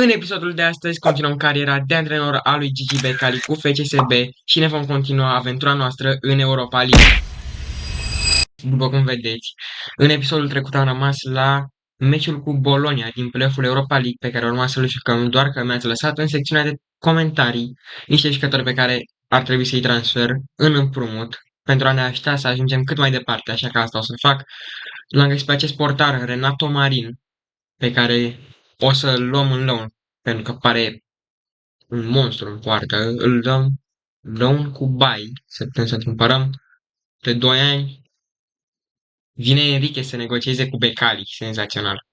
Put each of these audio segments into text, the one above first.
În episodul de astăzi continuăm cariera de antrenor a lui Gigi Becali cu FCSB și ne vom continua aventura noastră în Europa League. După cum vedeți, în episodul trecut am rămas la meciul cu Bologna din play-off-ul Europa League pe care urma să-l jucăm, doar că mi-ați lăsat în secțiunea de comentarii niște jucători pe care ar trebui să-i transfer în împrumut pentru a ne ajuta să ajungem cât mai departe, așa că asta o să fac. L-am găsit pe acest portar, Renato Marin, pe care o să-l luăm în loan, pentru că pare un monstru în poartă. Îl dăm loan cu buy, să putem să cumpărăm de 2 ani. Vine Enrique să negocieze cu Becali, senzațional.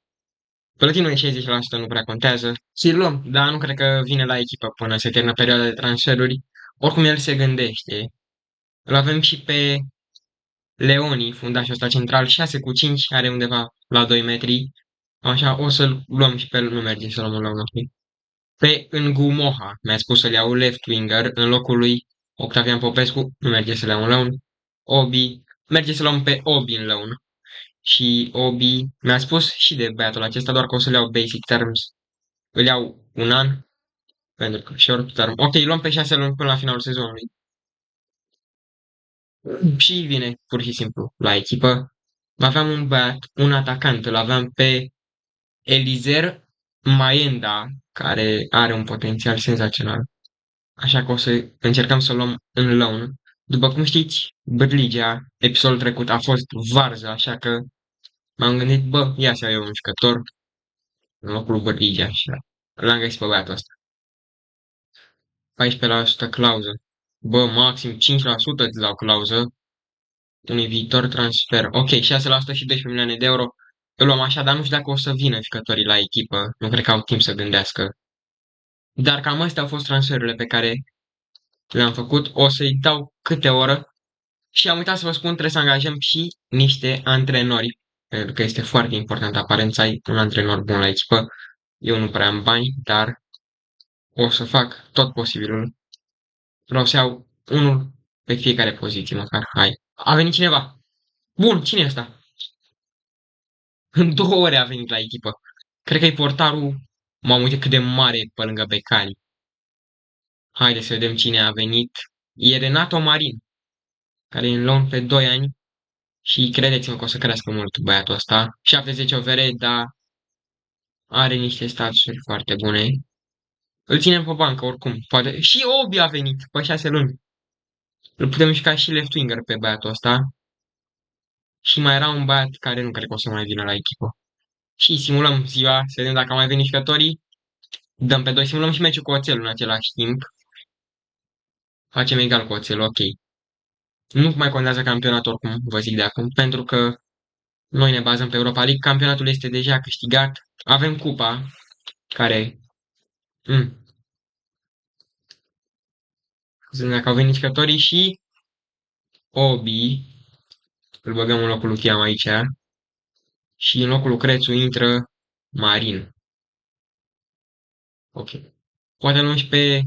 Plătim noi 60%, nu prea contează. Și luăm, dar nu cred că vine la echipă până se termină perioada de transferuri. Oricum el se gândește. Îl avem și pe Leoni, fundașul ăsta central, 6 cu 5, are undeva la 2 metri. Așa, o să-l luăm și pe el, nu merge să luăm la un pe Ngumoha, mi-a spus să-l iau left winger în locul lui Octavian Popescu, nu merge să le iau în loan. Obi, merge să luăm pe Obi în loan. Și Obi mi-a spus și de băiatul acesta, doar că o să le iau basic terms. Îl iau un an, pentru că short term. Ok, luăm pe 6 luni până la finalul sezonului. Și vine pur și simplu la echipă. Aveam un băiat, un atacant, îl aveam pe Elizer Maenda, care are un potențial senzațional. Așa că o să încercăm să o luăm în loan. După cum știți, Bârligea, episodul trecut, a fost varză, așa că m-am gândit, bă, ia să iau un jucător în locul lui Bârligea și l-am găsit pe băiatul ăsta. 14% clauză. Bă, maxim 5% îți dau clauză unui viitor transfer. Ok, 6% și 12 milioane de euro. Îl luăm așa, dar nu știu dacă o să vină jucătorii la echipă. Nu cred că au timp să gândească. Dar cam astea au fost transferurile pe care le-am făcut. O să-i dau câte oră. Și am uitat să vă spun, trebuie să angajăm și niște antrenori, pentru că este foarte important aparent să ai un antrenor bun la echipă. Eu nu prea am bani, dar o să fac tot posibilul. Vreau să iau unul pe fiecare poziție, măcar. Hai. A venit cineva. Bun, cine e ăsta? În 2 ore a venit la echipă. Cred că e portarul. M-am uitat cât de mare e pe lângă Becali. Haideți să vedem cine a venit. E Renato Marin, care e în loan pe 2 ani. Și credeți-mă că o să crească mult băiatul ăsta. 70 overe, dar are niște staturi foarte bune. Îl ținem pe bancă oricum. Poate. Și Obi a venit pe 6 luni. Îl putem juca și left winger pe băiatul ăsta. Și mai era un băiat care nu cred că o să mai vină la echipă. Și simulăm ziua, să vedem dacă mai vin jucătorii. Dăm pe 2, simulăm și meciul cu Oțelul în același timp. Facem egal cu Oțelul, ok. Nu mai contează campionatul oricum, vă zic de acum, pentru că noi ne bazăm pe Europa League. Campionatul este deja câștigat. Avem cupa, care... Să vedem dacă au venit jucătorii și Obi. Îl băgăm în locul lui Chiam aici. Și în locul lui Crețu intră Marin. Ok. Poate luăm și pe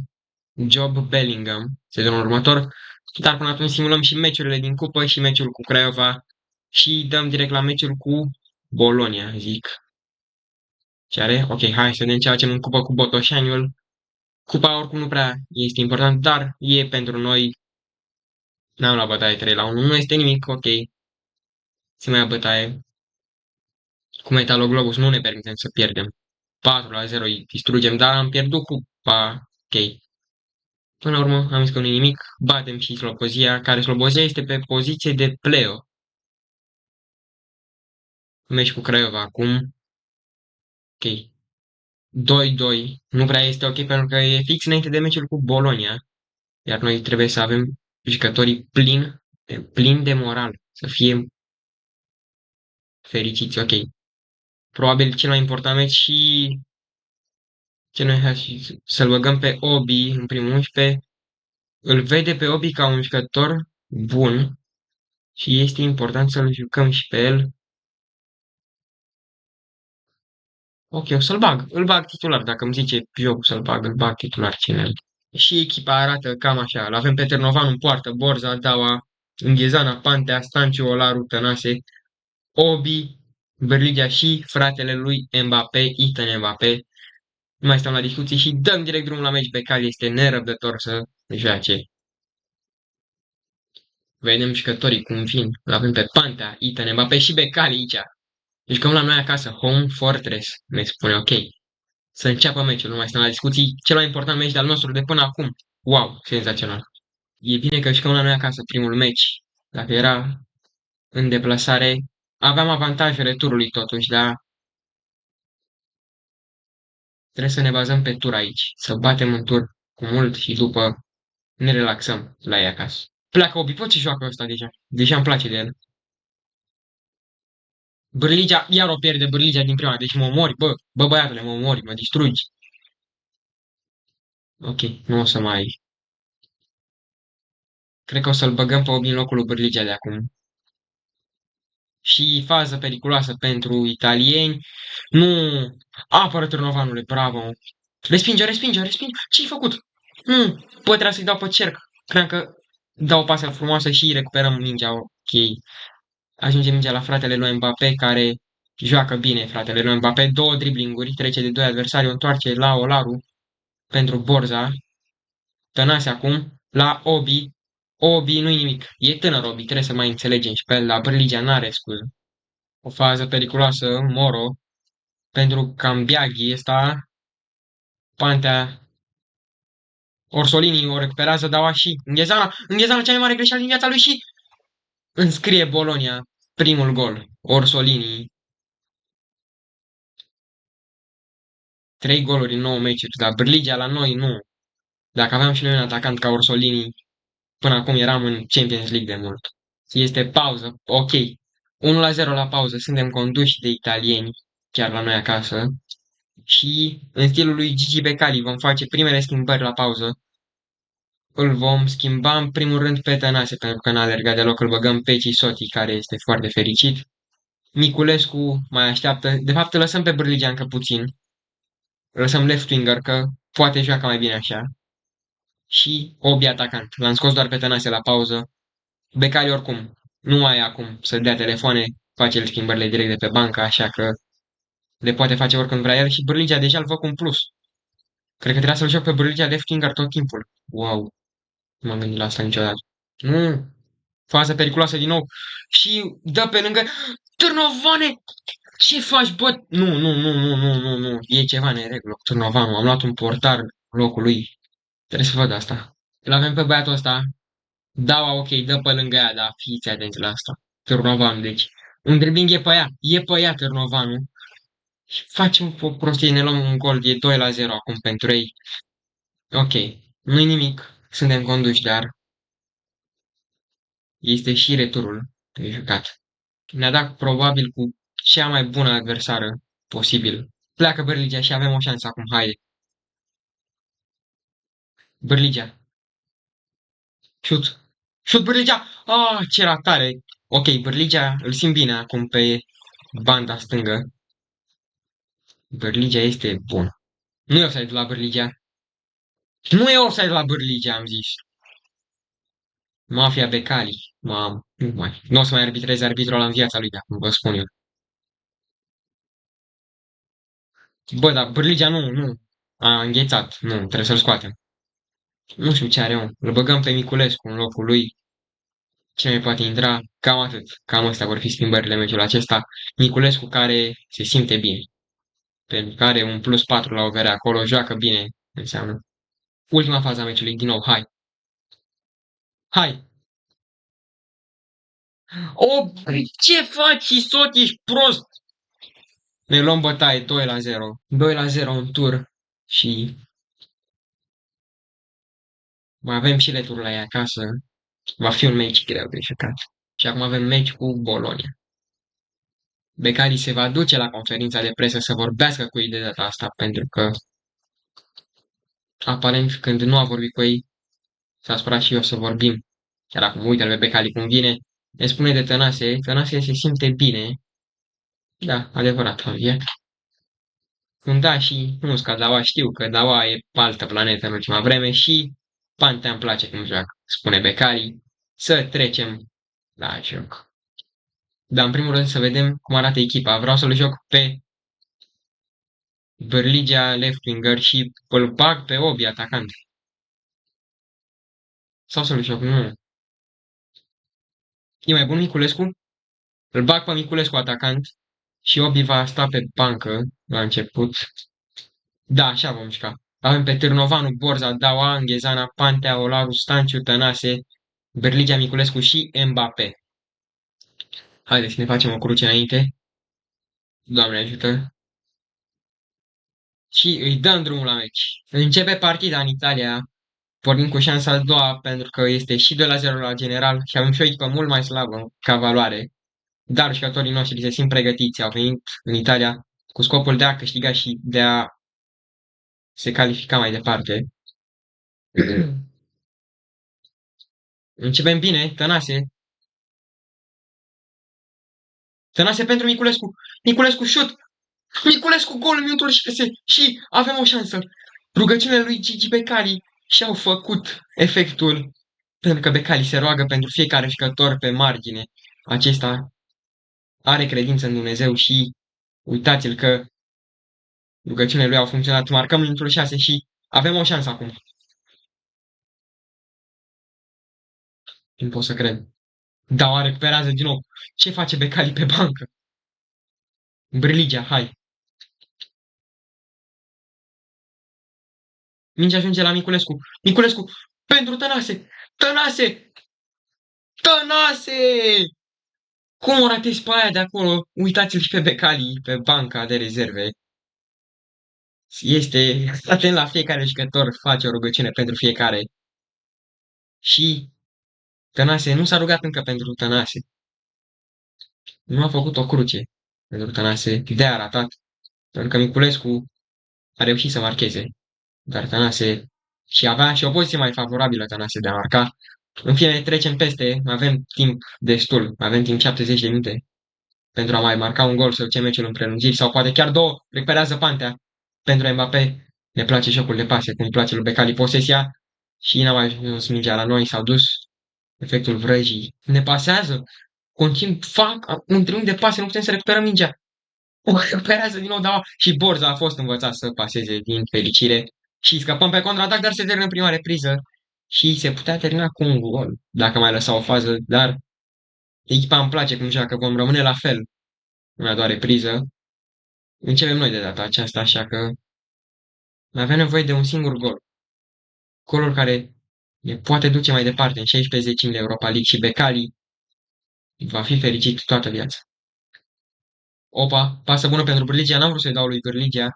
Job Bellingham sezonul următor. Dar până atunci simulăm și meciurile din cupă și meciul cu Craiova. Și dăm direct la meciul cu Bologna, zic. Ce are? Ok, hai să vedem ce facem în cupă cu Botoșaniul. Cupa oricum nu prea este important, dar e pentru noi. N-am la bătaie 3-1, nu este nimic, ok. Se mai ia bătaie. Cu Metaloglobus nu ne permitem să pierdem. 4-0 îi distrugem, dar am pierdut cupa. Ok. Până la urmă am zis că nu nimic. Batem și Slobozia, care Slobozia este pe poziție de play-off. Meci cu Craiova acum. Ok. 2-2. Nu prea este ok pentru că e fix înainte de meciul cu Bologna. Iar noi trebuie să avem jucătorii plini de moral. Să fie fericiți, ok. Probabil cel mai important meci și ce noi să-l băgăm pe Obi în primul 11. Îl vede pe Obi ca un jucător bun și este important să-l jucăm și pe el. Ok, o să-l bag. Îl bag titular. Dacă îmi zice Pioc să-l bag, îl bag titular cine. Și echipa arată cam așa. L-avem pe Ternovan în poartă, Borza, Daua, Înghezana, Pantea, Stanciu, Olaru, Tănase, Obi, Berligea și fratele lui Mbappé, Ethan Mbappé. Nu mai stăm la discuții și dăm direct drumul la meci. Becali este nerăbdător să joace. Vedem jucătorii cum vin. Îl avem pe Pantea, Ethan, Mbappé și Becali aici. Jucăm la noi acasă. Home Fortress. Ne spune ok. Să înceapă meciul. Nu mai stăm la discuții. Cel mai important meci de-al nostru de până acum. Wow, senzațional. E bine că jucăm la noi acasă primul meci. Dacă era în deplasare, aveam avantajul returului totuși, dar trebuie să ne bazăm pe tur aici. Să batem în tur cu mult și după ne relaxăm la ei acasă. Pleacă Obi, pot ce joacă ăsta deja. Deja îmi place de el. Bârligea, iar o pierde Bârligea din prima, deci mă omori, bă băiatule, mă omori, mă distrugi. Ok, nu o să mai... Cred că o să-l băgăm pe Obi în locul lui Bârligea de acum. Și fază periculoasă pentru italieni. Nu, apără Târnovanule, bravo. Respinge, respinge, respinge. Ce-ai făcut? Nu, bă, trebuia să-i dau pe cerc. Cream că dau o pasă frumoasă și recuperăm mingea. Ok. Ajunge mingea la fratele lui Mbappé, care joacă bine, fratele lui Mbappé. Două driblinguri, trece de doi adversari, o întoarce la Olaru pentru Borza. Tănase acum la Obi. Obi nu-i nimic. E tânăr Obi, trebuie să mai înțelegem și pe el. La Bârligea n-are scuză. O fază periculoasă, Moro, pentru Cambiaghi ăsta, Pantea, Orsolini o recuperează, Daua și Înghezana cea mai mare greșeală din viața lui și înscrie Bologna primul gol. Orsolini, 3 goluri în 9 meciuri, dar Brligea la noi nu. Dacă aveam și noi un atacant ca Orsolini, până acum eram în Champions League de mult. Este pauză, ok. 1-0 la pauză, suntem conduși de italieni, chiar la noi acasă. Și în stilul lui Gigi Becali vom face primele schimbări la pauză. Îl vom schimba în primul rând pe Tănase, pentru că n-a alergat deloc, îl băgăm pe Cisoti, care este foarte fericit. Miculescu mai așteaptă, de fapt îl lăsăm pe Bârligea încă puțin, îl lăsăm left winger, că poate joacă mai bine așa. Și Obi atacant, l-am scos doar pe Tănase la pauză. Becali oricum, nu mai e acum să dea telefoane, face el schimbările direct de pe bancă, așa că le poate face oricând vrea el și Bârligea deja îl fac un plus. Cred că trebuia să-l joc pe Bârligea left winger tot timpul. Wow, nu m-am gândit la asta niciodată. Nu, fază periculoasă din nou. Și dă pe lângă. Târnovane! Ce faci, bă? Nu. E ceva neregulă cu Târnovanu. Am luat un portar în locul lui. Trebuie să văd asta. Îl avem pe băiatul ăsta. Da, ok, dă pe lângă ea, dar fiți atenți la asta. Târnovanu, deci. Un dribbling e pe ea. E pe ea Târnovanu. Și facem o prostie, ne luăm un gol. E 2-0 acum pentru ei. Ok, nu-i nimic. Suntem conduși, dar este și returul de jucat. Ne-a dat probabil cu cea mai bună adversară posibil. Pleacă Bărligea și avem o șansă acum, haide. Bărligea. Șut. Șut Bărligea! Ah, ce ratare! Ok, Bărligea îl simt bine acum pe banda stângă. Bărligea este bun. Nu e offside la Bărligea. Nu e offside la Bărligea, am zis. Mafia Becali. Mamă, nu mai. Nu o să mai arbitreze arbitrul ăla în viața lui de acum, vă spun eu. Bă, dar Bărligea nu. A înghețat. Nu, trebuie să-l scoatem. Nu știu ce are, om. Îl băgăm pe Miculescu în locul lui. Cine mai poate intra? Cam atât. Cam astea vor fi schimbările meciului acesta. Niculescu care se simte bine. Pentru care un plus 4 la over acolo, joacă bine, înseamnă. Ultima fază a meciului, din nou, hai. Hai! O, ce faci, Isot, ești prost! Ne luăm bătaie 2-0. 2-0 în tur și mai avem și returul la ea acasă. Va fi un meci greu de jucat. Și acum avem meci cu Bologna. Becali se va duce la conferința de presă să vorbească cu ei de data asta, pentru că aparent când nu a vorbit cu ei, s-a spărat și eu să vorbim. Chiar acum, uite-l pe Becali cum vine, ne spune de Tănase, Tănase se simte bine. Da, adevărat, Javier. Când da și nu ca Daua, știu că Daua e pe altă planetă în ultima vreme și Pantea îmi place cum joacă, spune Becali. Să trecem la joc. Dar în primul rând să vedem cum arată echipa. Vreau să-l joc pe Bărligea left winger și îl bag pe Obi atacant. Sau să-l joc, nu. E mai bun Miculescu? Îl bag pe Miculescu atacant și Obi va sta pe bancă la început. Da, așa vom juca. Avem pe Târnovanu, Borza, Daua, Înghezana, Pantea, Olaru, Stanciu, Tănase, Berligea, Miculescu și Mbappé. Haideți să ne facem o cruce înainte. Doamne ajută. Și îi dăm drumul la meci. Începe partida în Italia. Pornim cu șansa a doua pentru că este și 2-0 la general și avem și o echipă mult mai slabă ca valoare. Dar jucătorii noștri se simt pregătiți, au venit în Italia cu scopul de a câștiga și de a se califica mai departe. Începem bine, Tănase. Tănase pentru Miculescu. Miculescu șut. Miculescu gol în minutul 6 și avem o șansă. Rugăciunile lui Gigi Becali și-au făcut efectul pentru că Becali se roagă pentru fiecare jucător pe margine. Acesta are credință în Dumnezeu și uitați-l că rugăciunile lui au funcționat. Marcăm minutul 6 și avem o șansă acum. Nu pot să cred. Da, o recuperează din nou. Ce face Becali pe bancă? Brâligea, hai. Mingea ajunge la Miculescu. Miculescu pentru Tănase. Tănase! Tănase! Cum o ratezi pe aia de acolo? Uitați-l și pe Becali, pe banca de rezerve. Este atent la fiecare jucător, face o rugăciune pentru fiecare. Și Tănase nu s-a rugat încă pentru Tănase. Nu a făcut o cruce pentru Tănase. De-aia a ratat. Pentru că Miculescu a reușit să marcheze. Dar Tănase și avea și o poziție mai favorabilă Tănase de a marca. În fine, trecem peste, avem timp destul, avem timp 70 de minute pentru a mai marca un gol, să ducem meciul în prelungiri sau poate chiar două, recuperează Pantea pentru Mbappé. Ne place jocul de pase, cum îi place lui Becali posesia și n-a mai ajuns mingea la noi, s-au dus efectul vrăjii. Ne pasează, continuu, fac un triunghi de pase, nu putem să recuperăm mingea. O recuperează din nou, da, și Borza a fost învățat să paseze din fericire și scăpăm pe contraatac, dar se termină în prima repriză și se putea termina cu un gol, dacă mai lăsa o fază, dar echipa îmi place cum joacă, vom rămâne la fel în a doua repriză. Începem noi de data aceasta, așa că mai avem nevoie de un singur gol. Golul care ne poate duce mai departe în 16 zecimi de Europa League și Becali va fi fericit toată viața. Opa, pasă bună pentru Bârligea, n-am vrut să-i dau lui Bârligea.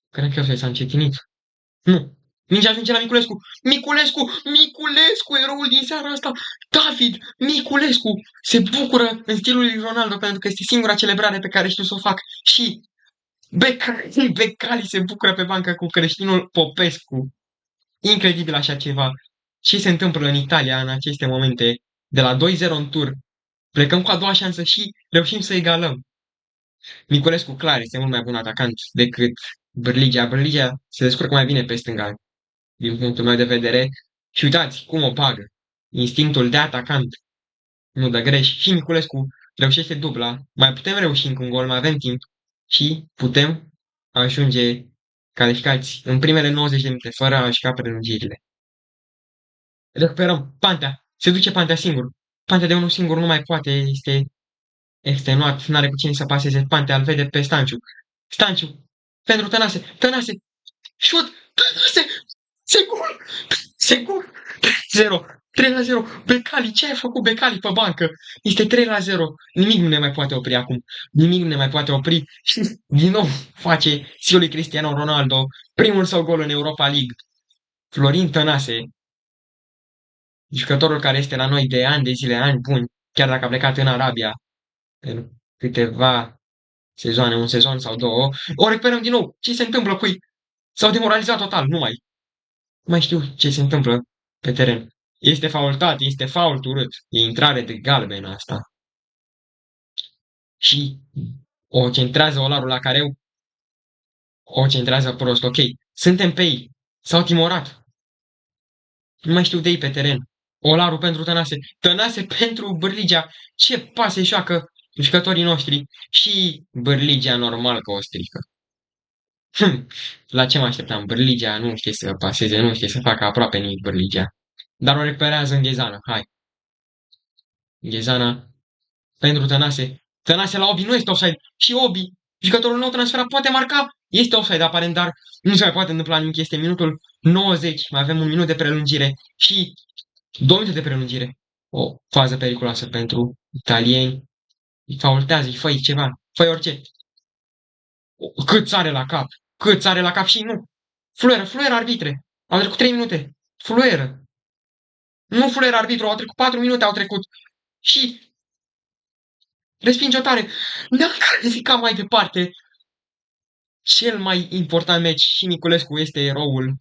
Cred că s-a încetinit. Nu. Mingea ajunge la Miculescu. Miculescu! Miculescu! Eroul din seara asta! David! Miculescu! Se bucură în stilul lui Ronaldo pentru că este singura celebrare pe care știu să o fac. Și Becali se bucură pe bancă cu creștinul Popescu. Incredibil așa ceva. Ce se întâmplă în Italia în aceste momente? De la 2-0 în tur, plecăm cu a doua șansă și reușim să egalăm. Miculescu, clar, este mult mai bun atacant decât Bârligea. Bârligea se descurcă mai bine pe stânga, din punctul meu de vedere. Și uitați cum o pagă. Instinctul de atacant nu dă greș. Și Miculescu reușește dubla. Mai putem reuși încă un gol, mai avem timp. Și putem ajunge calificați în primele 90 de minute, fără a juca prelungirile. Recuperăm. Pantea. Se duce Pantea singur. Pantea de unul singur nu mai poate. Este extenuat. N-are cu cine să paseze. Pantea îl vede pe Stanciu. Stanciu. Pentru Tănase. Tănase. Șut. Tănase. Sigur. Sigur. 0. 3-0. Becali. Ce ai făcut Becali pe bancă? Este 3-0. Nimic nu ne mai poate opri acum. Nimic nu ne mai poate opri. Și din nou face fiul Cristiano Ronaldo primul său gol în Europa League. Florin Tănase, jucătorul care este la noi de ani de zile, ani buni, chiar dacă a plecat în Arabia în câteva sezoane, un sezon sau două, o recuperăm din nou. Ce se întâmplă cu ei? S-au demoralizat total, nu mai știu ce se întâmplă pe teren. Este faultat, este fault urât, e intrare de galben asta. Și o centrează Olarul la Careu, o centrează prost, ok. Suntem pe ei, s-au timorat. Nu mai știu de ei pe teren. Olaru pentru Tănase, Tănase pentru Bârligea. Ce pase joacă jucătorii noștri și Bârligea normal că o strică. La ce mă așteptam? Bârligea nu știe să paseze, nu știe să facă aproape nimic Bârligea. Dar o recuperează în Ghezană. Hai. Ghezana pentru Tănase. Tănase la Obi nu este offside. Și Obi, jucătorul nou transferat, poate marca. Este offside aparent, dar nu se mai poate întâmpla nimic. Este minutul 90. Mai avem un minut de prelungire și 2 minute de prelungire. O fază periculoasă pentru italieni. Îi faultează, îi fă ceva. Fă orice. Cât sare la cap. Cât sare la cap și nu. Fluieră arbitre. Au trecut 3 minute. Fluieră. Nu fluieră arbitru, au trecut 4 minute, au trecut. Și respinge o tare. Ne-am calificat mai departe. Cel mai important meci și Niculescu este eroul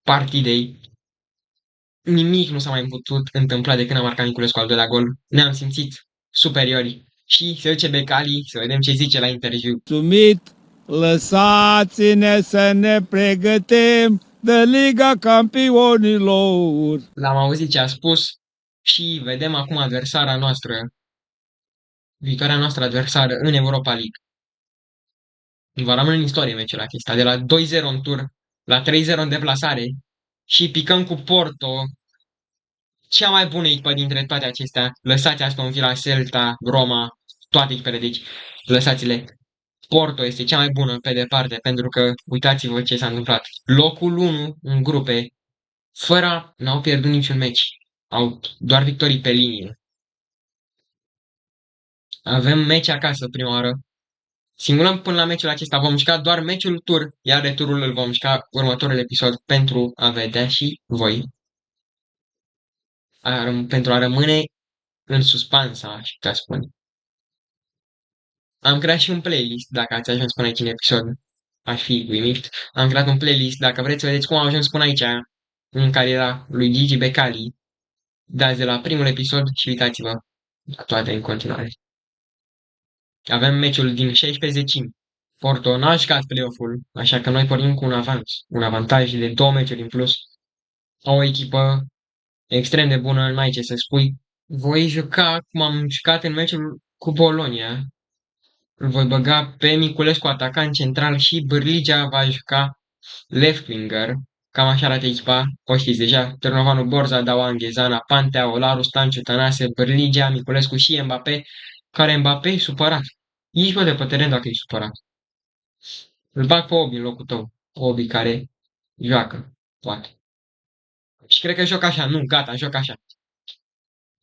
partidei. Nimic nu s-a mai putut întâmpla de când a marcat Niculescu al doilea gol. Ne-am simțit superiori. Și se duce Becali, să vedem ce zice la interviu. Mulțumit, lăsați-ne să ne pregătim de Liga Campionilor. L-am auzit ce a spus și vedem acum adversara noastră, viitoarea noastră adversară în Europa League. Va rămâne în istorie meciul acesta, de la 2-0 în tur la 3-0 în deplasare și picăm cu Porto, cea mai bună echipă dintre toate acestea. Lăsați Aston Villa, Celta, Roma, toate echipele, deci lăsați-le. Porto este cea mai bună pe departe, pentru că uitați-vă ce s-a întâmplat. Locul 1 în grupe, fără, n-au pierdut niciun meci. Au doar victorii pe linie. Avem meci acasă prima oară. Simulăm până la meciul acesta. Vom juca doar meciul tur, iar returul îl vom juca următorul episod pentru a vedea și voi. Pentru a rămâne în suspans, aș putea spune. Am creat și un playlist, dacă ați ajuns până aici în episod. Aș fi uimit. Am creat un playlist, dacă vreți să vedeți cum am ajuns până aici, în cariera lui Gigi Becali. Dați de la primul episod și uitați-vă la toate în continuare. Avem meciul din 16 zecimi. Porto n-a jucat play-off-ul, așa că noi pornim cu un avans, un avantaj de 2 meciuri în plus. O echipă extrem de bună, n-ai ce să spui. Voi juca cum am jucat în meciul cu Bologna. Îl voi băga pe Miculescu atacant central și Bârligea va juca left winger. Cam așa arată echipa, o știți deja. Târnovanu, Borza, Dawan, Ghezana, Pantea, Olaru, Stanciu, Tănase, Bârligea, Miculescu și Mbappé, care Mbappé e supărat. Ieși de pe teren dacă e supărat. Îl bag pe Obi în locul tău. Obi care joacă, poate. Și cred că joc așa, nu, gata, joc așa.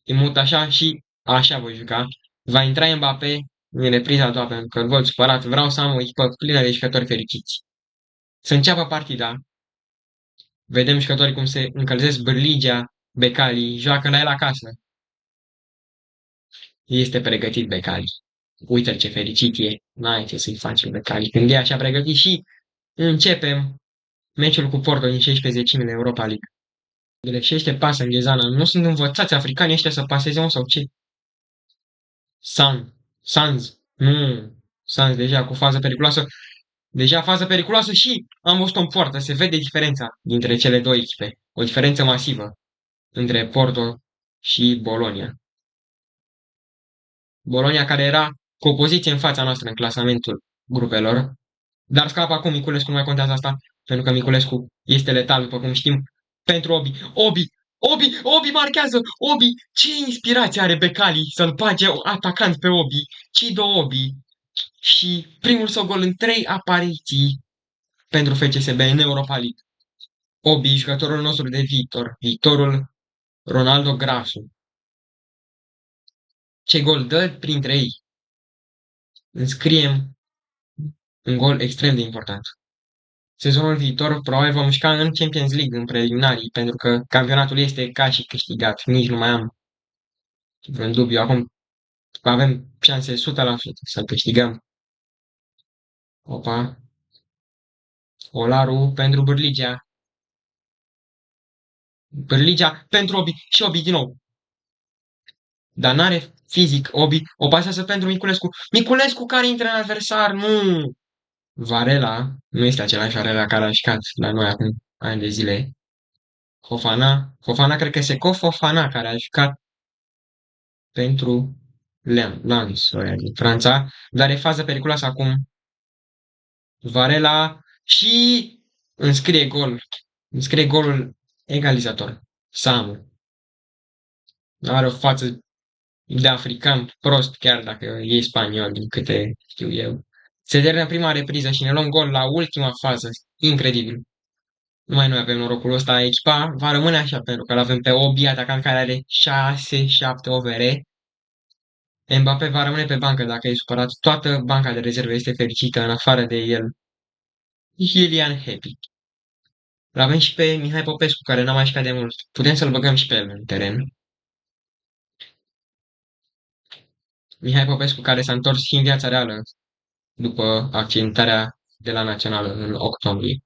Îi mut așa și așa voi juca. Va intra Mbappé în repriza a doua, pentru că îl văd supărat. Vreau să am o echipă plină de jucători fericiți. Să înceapă partida. Vedem jucătorii cum se încălzesc Bârligea, Becali, joacă la el acasă. Este pregătit Becali. Uite ce fericit e. N-ai ce să-i facem Becali. Când e așa pregătit și începem meciul cu Porto din 16 zecimile Europa League. Greșește pasă în Ghezana. Nu sunt învățați africanii ăștia să paseze un sau ce? Sanz. Nu. Sanz deja cu fază periculoasă. Deja fază periculoasă și am văzut-o în poartă. Se vede diferența dintre cele două echipe. O diferență masivă între Porto și Bologna. Bologna care era cu o poziție în fața noastră în clasamentul grupelor. Dar scapă acum Miculescu, nu mai contează asta, pentru că Miculescu este letal, după cum știm, pentru Obi. Obi marchează! Obi! Ce inspirație are Becali să-l bage atacant pe Obi? Cido Obi. Și primul său gol în 3 apariții pentru FCSB în Europa League. Obi, jucătorul nostru de viitorul Ronaldo Grasu. Ce gol dă printre ei? Înscriem un gol extrem de important. Sezonul viitor probabil vom juca în Champions League în preliminarii, pentru că campionatul este ca și câștigat. Nici nu mai am vreun dubiu. Acum avem șanse 100% să câștigăm. Opa. Olaru pentru Bârligea. Bârligea pentru Obi și Obi din nou. Dar n-are fizic Obi. O pasează pentru Miculescu. Miculescu care intră în adversar. Nu! Varela. Nu este același Varela care a jucat la noi acum ani de zile. Fofana cred că este Fofana care a jucat pentru Lens, ăia din Franța, dar e fază periculoasă acum. Varela Și înscrie golul egalizator. Samu. Are o față de african prost, chiar dacă e spaniol, din câte știu eu. Se termină prima repriză și ne luăm gol la ultima fază. Incredibil. Numai noi avem norocul ăsta. Echipa va rămâne așa, pentru că l-avem pe Obi, atacant care are 6-7 overe. Mbappé va rămâne pe bancă dacă e supărat. Toată banca de rezerve este fericită, în afară de el. Ilian Happy. L-avem și pe Mihai Popescu, care n-a mai jucat de mult. Putem să-l băgăm și pe el în teren. Mihai Popescu, care s-a întors și în viața reală după accidentarea de la Națională în octombrie.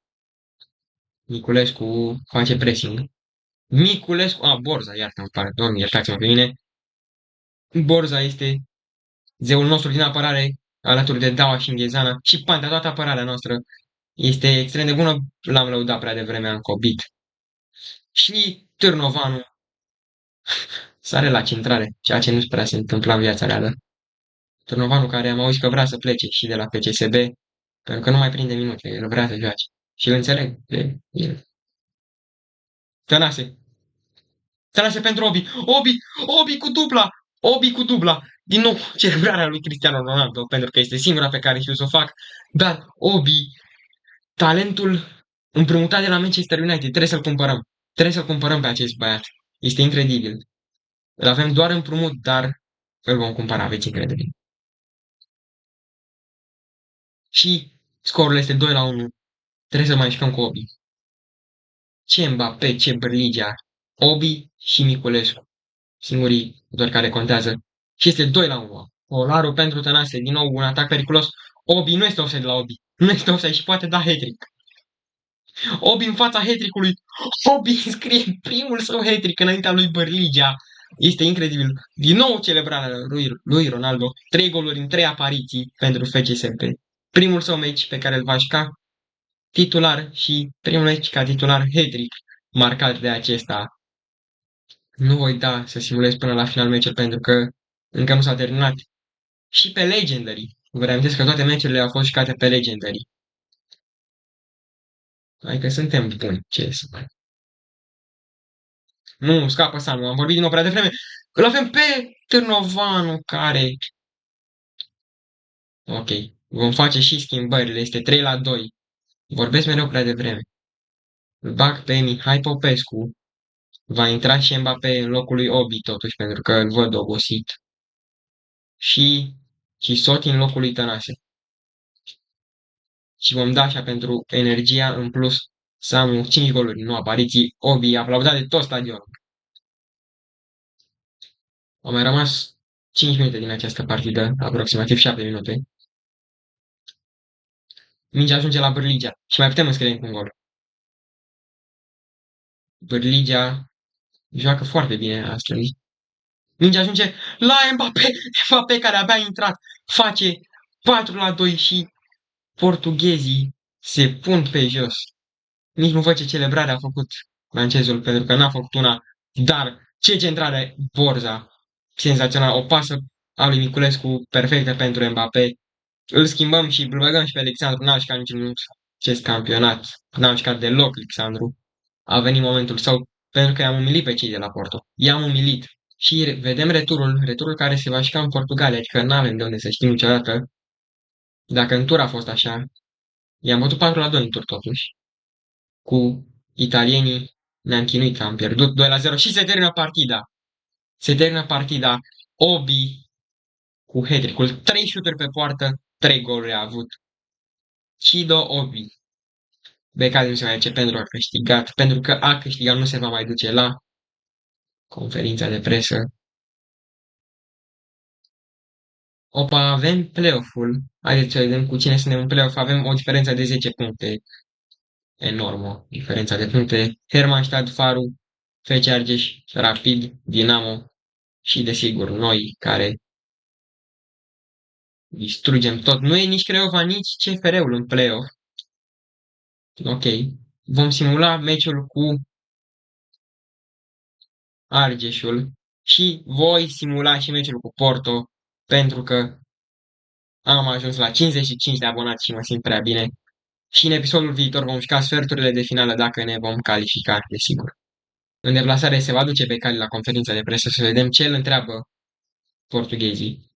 Niculescu face pressing. Borza, iartă-mă, pardon, iertați-mă pe mine. Borza este zeul nostru din apărare, alături de Daua și Înghezana și Pantea, toată apărarea noastră este extrem de bună, l-am lăudat prea devreme, am cobit. Și Târnovanu sare la centrare, ceea ce nu prea se întâmpla în viața reală. Târnovanu, care am auzit că vrea să plece și de la FCSB, pentru că nu mai prinde minute, el vrea să joace. Și îl înțeleg de el. Tănase. Tănase pentru Obi. Obi cu dubla. Obi cu dubla. Din nou, celebrarea lui Cristiano Ronaldo, pentru că este singura pe care știu să o fac. Dar Obi, talentul împrumutat de la Manchester United, trebuie să-l cumpărăm. Trebuie să-l cumpărăm pe acest băiat. Este incredibil. Îl avem doar împrumut, dar îl vom cumpăra, aveți încredere. Și scorul este 2-1. Trebuie să mai jucăm cu Obi. Ce Mbappé, ce Bărligea, Obi și Miculescu. Singurii doar care contează. Și este 2-1. Polaru pentru Tănase, din nou un atac periculos. Obi nu este offside la Obi. Nu este offside și poate da hat-trick. Obi în fața hat-trick-ului. Obi scrie primul său hat-trick înaintea lui Bărligea. Este incredibil. Din nou celebrarea lui Ronaldo. 3 goluri în 3 apariții pentru FCSB. Primul său meci pe care îl va juca titular și primul meci ca titular hat-trick marcat de acesta. Nu voi da să simulez până la final meciul pentru că încă nu s-a terminat. Și pe Legendary. Vă reamintesc că toate meciurile au fost jucate pe Legendary. Adică suntem buni. Ce să mai... Nu, scapă Sanu, am vorbit din nou prea devreme. Îl avem pe Târnovanu care... Ok, vom face și schimbările. Este 3-2. Vorbesc mereu prea devreme. Îl bag pe Mihai Popescu. Va intra și Mbappé în locul lui Obi totuși, pentru că îl văd obosit. Și Soti în locul lui Tănase. Și vom da așa pentru energia în plus să am 5 goluri, nu apariții. Obi aplaudat de tot stadionul. Au mai rămas 5 minute din această partidă, aproximativ 7 minute. Mingea ajunge la Bârligea și mai putem înscrie un gol. Bârligea joacă foarte bine astăzi. Mingea ajunge la Mbappé, Mbappé care abia a intrat, face 4-2 și portughezii se pun pe jos. Nici nu văd ce celebrare a făcut francezul, pentru că n-a făcut una, dar ce centrare Borza, senzațional, o pasă a lui Miculescu perfectă pentru Mbappé. Îl schimbăm și îl băgăm și pe Alexandru, n-a jucat niciun minut acest campionat, n-a jucat deloc Alexandru. A venit momentul său, pentru că i-am umilit pe cei de la Porto. I-am umilit. Și vedem returul care se va juca în Portugalia, adică n-avem de unde să știm niciodată. Dacă în tur a fost așa, i-am bătut 4-2 în tur totuși. Cu italienii ne-am chinuit, am pierdut 2-0 și se termină partida. Se termină partida. Obi cu hat-trick-ul, 3 șuturi pe poartă, 3 goluri a avut. Chido Obi. Becali nu se mai duce pentru că a câștigat. Pentru că a câștigat, nu se va mai duce la conferința de presă. Opa, avem play-off-ul. Haideți să vedem cu cine suntem în play-off. Avem o diferență de 10 puncte. Enormă diferența de puncte. Hermannstadt, Faru, FC Argeș, Rapid, Dinamo și, desigur, noi care distrugem tot. Nu e nici Craiova, nici CFR-ul în play-off. Ok. Vom simula meciul cu Argeșul și voi simula și meciul cu Porto pentru că am ajuns la 55 de abonați și mă simt prea bine. Și în episodul viitor vom juca sferturile de finală dacă ne vom califica, desigur. În deplasare se va duce Becali la conferința de presă să vedem ce îl întreabă portughezii.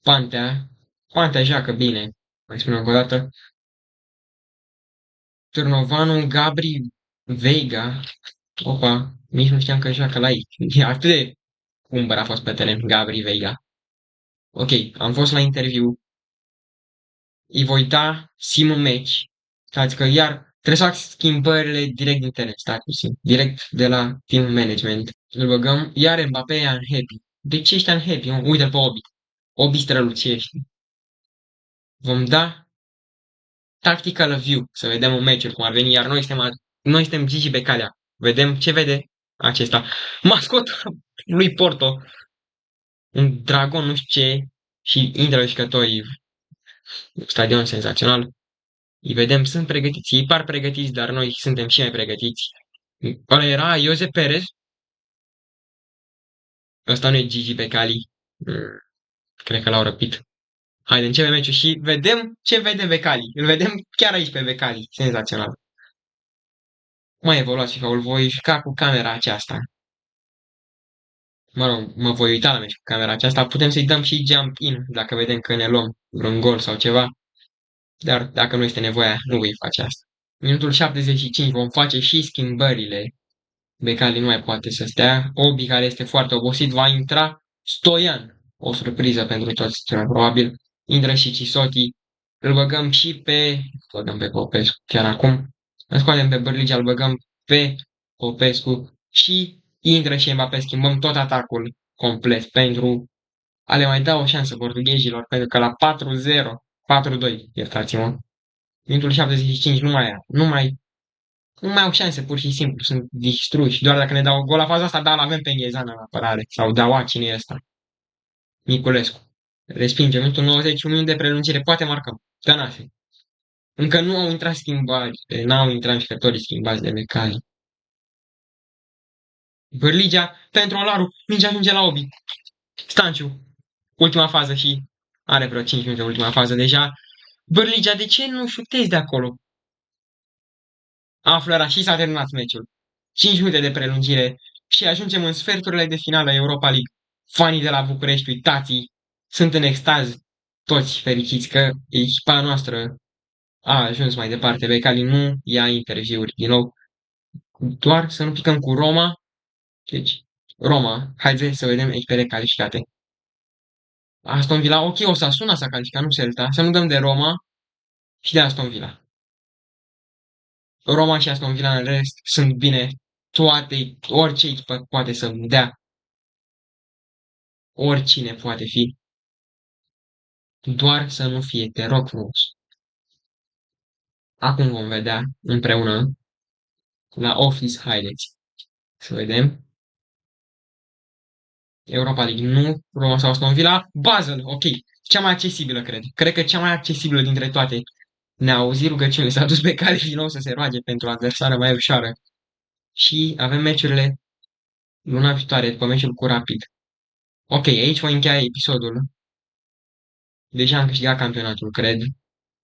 Pantea joacă bine, mai spun încă o dată. Târnovanu, Gabri, Veiga. Opa, nici nu știam că joacă la ei. E atât de cumbăr a fost pe teren, Gabri, Veiga. Ok, am fost la interviu. Îi voi da sim în meci. Stați că iar trebuie să fac schimbările direct din teren, stați puțin. Direct de la team management. Îl băgăm, iar Mbappé e unhappy. De ce ești unhappy? Uite-l pe Obi. Obi strălucește. Vom da tactical view, să vedem un meciuri cum ar veni, iar noi suntem Gigi Becalea. Vedem ce vede acesta. Mascotul lui Porto. Un dragon, nu știu ce, și intră jucătorii. Stadion senzațional. Îi vedem, sunt pregătiți, ei par pregătiți, dar noi suntem și mai pregătiți. Ăla era Jose Perez. Ăsta nu e Gigi Becali. Cred că l-au răpit. Haide, începem meciul și vedem ce vede Becali. Îl vedem chiar aici pe Becali. Senzațional. Mai evoluat FIFA-ul, voi juca cu camera aceasta. Mă rog, mă voi uita la meci cu camera aceasta. Putem să-i dăm și jump in dacă vedem că ne luăm vreun gol sau ceva. Dar dacă nu este nevoia, nu voi face asta. Minutul 75 vom face și schimbările. Becali nu mai poate să stea. Obi, care este foarte obosit, va intra. Stoian. O surpriză pentru toți, cel mai probabil. Intră și Cisoti. Îl băgăm și pe... Băgăm pe Popescu chiar acum. Îl scoatem pe Bărligea, îl băgăm pe Popescu. Și intră și Mbappé. Schimbăm tot atacul complet pentru a le mai da o șansă portughezilor. Pentru că la 4-0, 4-2, iertați-mă. Minutul 75 nu mai au șanse, pur și simplu, sunt distruși. Doar dacă ne dau gol la faza asta, da, l-avem pe Nghezan în apărare. Sau Daua, cine e ăsta? Niculescu. Respinge, minutul 90, un minut de prelungire, poate marcăm. Tănase. Încă nu au intrat schimbări, n-au intrat jucătorii schimbați de Becali. Bărligea pentru Olaru, mingea ajunge la Obi. Stanciu, ultima fază și are vreo 5 minute ultima fază deja. Bărligea, de ce nu șutezi de acolo? A aflărat și s-a terminat meciul. 5 minute de prelungire și ajungem în sferturile de finală Europa League. Fanii de la București, uitați, sunt în extaz, toți fericiți că echipa noastră a ajuns mai departe. Becali nu ia interviuri din nou, doar să nu picăm cu Roma. Deci, Roma, haideți să vedem echipele calificate. Aston Villa, ok, Osasuna s-a calificat, nu Celta, să nu dăm de Roma și de Aston Villa. Roma și Aston Villa în rest sunt bine, orice echipă poate să-mi dea. Oricine poate fi. Doar să nu fie, te rog frumos. Acum vom vedea împreună la Office, haideți să vedem. Europa League, nu, Roma sau Aston Villa, Basel, ok, cea mai accesibilă, cred. Cred că cea mai accesibilă dintre toate. Ne-a auzit rugăciunile, s-a dus pe care din nou să se roage pentru adversară mai ușoară. Și avem meciurile luna viitoare, după meciul cu Rapid. Ok, aici voi încheia episodul. Deja am câștigat campionatul, cred.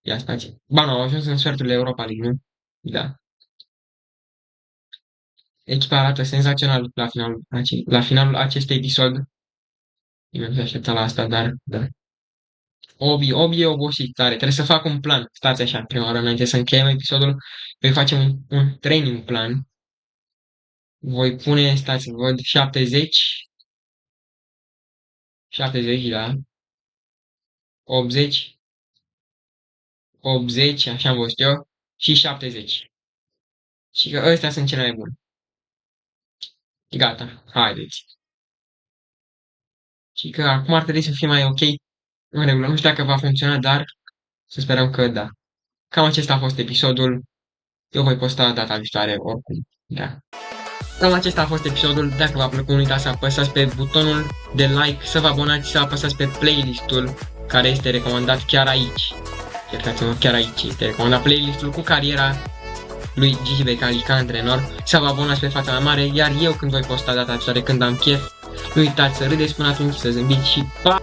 Ia stați. Ba nu, au ajuns în sferturile Europa League, nu? Da. Echipa arată senzațional la finalul acestui episod. Nimeni nu se aștepta la asta, dar da. Obi e obosit tare. Trebuie să fac un plan. Stați așa, prima oară înainte să încheiem episodul. Voi face un training plan. Voi pune, stați să văd, 70. 70, da. 80. 80, așa am văzut eu. Și 70. Și că ăstea sunt cele mai bune. Gata, haideți. Și că acum ar trebui să fie mai ok. În regulă, nu știu dacă va funcționa, dar să sperăm că da. Cam acesta a fost episodul. Eu voi posta data viitoare oricum. Da. Cam acesta a fost episodul. Dacă v-a plăcut, nu uitați să apăsați pe butonul de like, să vă abonați, să apăsați pe playlistul care este recomandat chiar aici. Iertați-mă, chiar aici este recomandat playlistul cu cariera lui Gigi Becali ca antrenor. Să vă abonați pe fața mea mare, iar eu când voi posta data viitoare, când am chef, nu uitați să râdeți până atunci, să zâmbiți și pa!